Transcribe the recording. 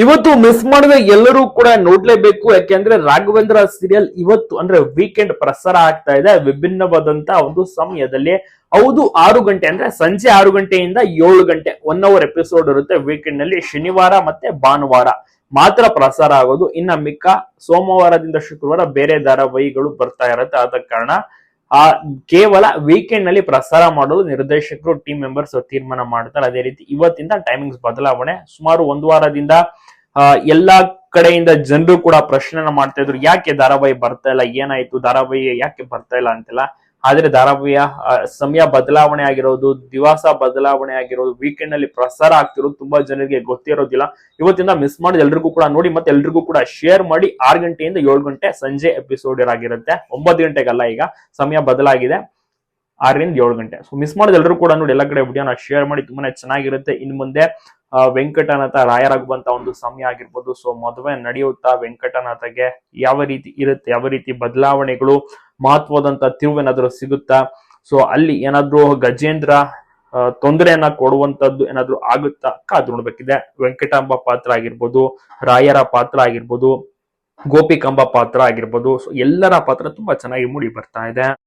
ಇವತ್ತು ಮಿಸ್ ಮಾಡಿದ ಎಲ್ಲರೂ ಕೂಡ ನೋಡ್ಲೇಬೇಕು. ಯಾಕೆಂದ್ರೆ ರಾಘವೇಂದ್ರ ಸೀರಿಯಲ್ ಇವತ್ತು ಅಂದ್ರೆ ವೀಕೆಂಡ್ ಪ್ರಸಾರ ಆಗ್ತಾ ಇದೆ ವಿಭಿನ್ನವಾದಂತ ಒಂದು ಸಮಯದಲ್ಲಿ. ಹೌದು, 6 ಗಂಟೆ ಅಂದ್ರೆ ಸಂಜೆ 6 ಗಂಟೆಯಿಂದ 7 ಗಂಟೆ 1 ಅವರ್ ಎಪಿಸೋಡ್ ಇರುತ್ತೆ ವೀಕೆಂಡ್ ನಲ್ಲಿ. ಶನಿವಾರ ಮತ್ತೆ ಭಾನುವಾರ ಮಾತ್ರ ಪ್ರಸಾರ ಆಗೋದು. ಇನ್ನ ಮಿಕ್ಕ ಸೋಮವಾರದಿಂದ ಶುಕ್ರವಾರ ಬೇರೆ ಧಾರಾವಾಹಿಗಳು ಬರ್ತಾ ಇರುತ್ತೆ. ಆದ ಕಾರಣ ಕೇವಲ ವೀಕೆಂಡ್ ನಲ್ಲಿ ಪ್ರಸಾರ ಮಾಡಲು ನಿರ್ದೇಶಕರು ಟೀಮ್ ಮೆಂಬರ್ಸ್ ತೀರ್ಮಾನ ಮಾಡ್ತಾರೆ. ಅದೇ ರೀತಿ ಇವತ್ತಿಂದ ಟೈಮಿಂಗ್ಸ್ ಬದಲಾವಣೆ. ಸುಮಾರು 1 ವಾರದಿಂದ ಎಲ್ಲಾ ಕಡೆಯಿಂದ ಜನರು ಕೂಡ ಪ್ರಶ್ನೆನ ಮಾಡ್ತಾ ಇದ್ರು, ಯಾಕೆ ಧಾರಾವಾಹಿ ಬರ್ತಾ ಇಲ್ಲ, ಏನಾಯ್ತು ಧಾರಾವಾಹಿ ಯಾಕೆ ಬರ್ತಾ ಇಲ್ಲ ಅಂತೆಲ್ಲ. ಆದ್ರೆ ಧಾರಾವಾಹಿಯ ಸಮಯ ಬದಲಾವಣೆ ಆಗಿರೋದು, ದಿವಸ ಬದಲಾವಣೆ ಆಗಿರೋದು, ವೀಕೆಂಡ್ ನಲ್ಲಿ ಪ್ರಸಾರ ಆಗ್ತಿರೋದು ತುಂಬಾ ಜನರಿಗೆ ಗೊತ್ತಿರೋದಿಲ್ಲ. ಇವತ್ತಿಂದ ಮಿಸ್ ಮಾಡಿದ ಎಲ್ರಿಗೂ ಕೂಡ ನೋಡಿ, ಮತ್ತೆ ಎಲ್ರಿಗೂ ಕೂಡ ಶೇರ್ ಮಾಡಿ. 6 ಗಂಟೆಯಿಂದ 7 ಗಂಟೆ ಸಂಜೆ ಎಪಿಸೋಡ್ ಆಗಿರುತ್ತೆ. 9 ಗಂಟೆಗಲ್ಲ, ಈಗ ಸಮಯ ಬದಲಾಗಿದೆ. 6ರಿಂದ 7 ಗಂಟೆ. ಸೊ ಮಿಸ್ ಮಾಡಿದ ಎಲ್ರು ಕೂಡ ನೋಡಿ, ಎಲ್ಲ ಕಡೆ ವಿಡಿಯೋನ ಶೇರ್ ಮಾಡಿ. ತುಂಬಾನೇ ಚೆನ್ನಾಗಿರುತ್ತೆ. ಇನ್ ಮುಂದೆ ವೆಂಕಟನಾಥ ರಾಯರಾಗುವಂತ ಒಂದು ಸಮಯ ಆಗಿರ್ಬೋದು. ಸೊ ಮದುವೆ ನಡೆಯುತ್ತಾ ವೆಂಕಟನಾಥಗೆ ಯಾವ ರೀತಿ ಇರುತ್ತೆ, ಯಾವ ರೀತಿ ಬದಲಾವಣೆಗಳು, ಮಹತ್ವದಂತ ತಿರುವೇನಾದ್ರೂ ಸಿಗುತ್ತಾ, ಸೊ ಅಲ್ಲಿ ಏನಾದ್ರೂ ಗಜೇಂದ್ರ ತೊಂದರೆಯನ್ನ ಕೊಡುವಂತದ್ದು ಏನಾದ್ರೂ ಆಗುತ್ತಾ ಕಾದು ನೋಡ್ಬೇಕಿದೆ. ವೆಂಕಟಾಂಬ ಪಾತ್ರ ಆಗಿರ್ಬೋದು, ರಾಯರ ಪಾತ್ರ ಆಗಿರ್ಬೋದು, ಗೋಪಿಕಾಂಬ ಪಾತ್ರ ಆಗಿರ್ಬೋದು, ಸೊ ಎಲ್ಲರ ಪಾತ್ರ ತುಂಬಾ ಚೆನ್ನಾಗಿ ಮೂಡಿ ಬರ್ತಾ ಇದೆ.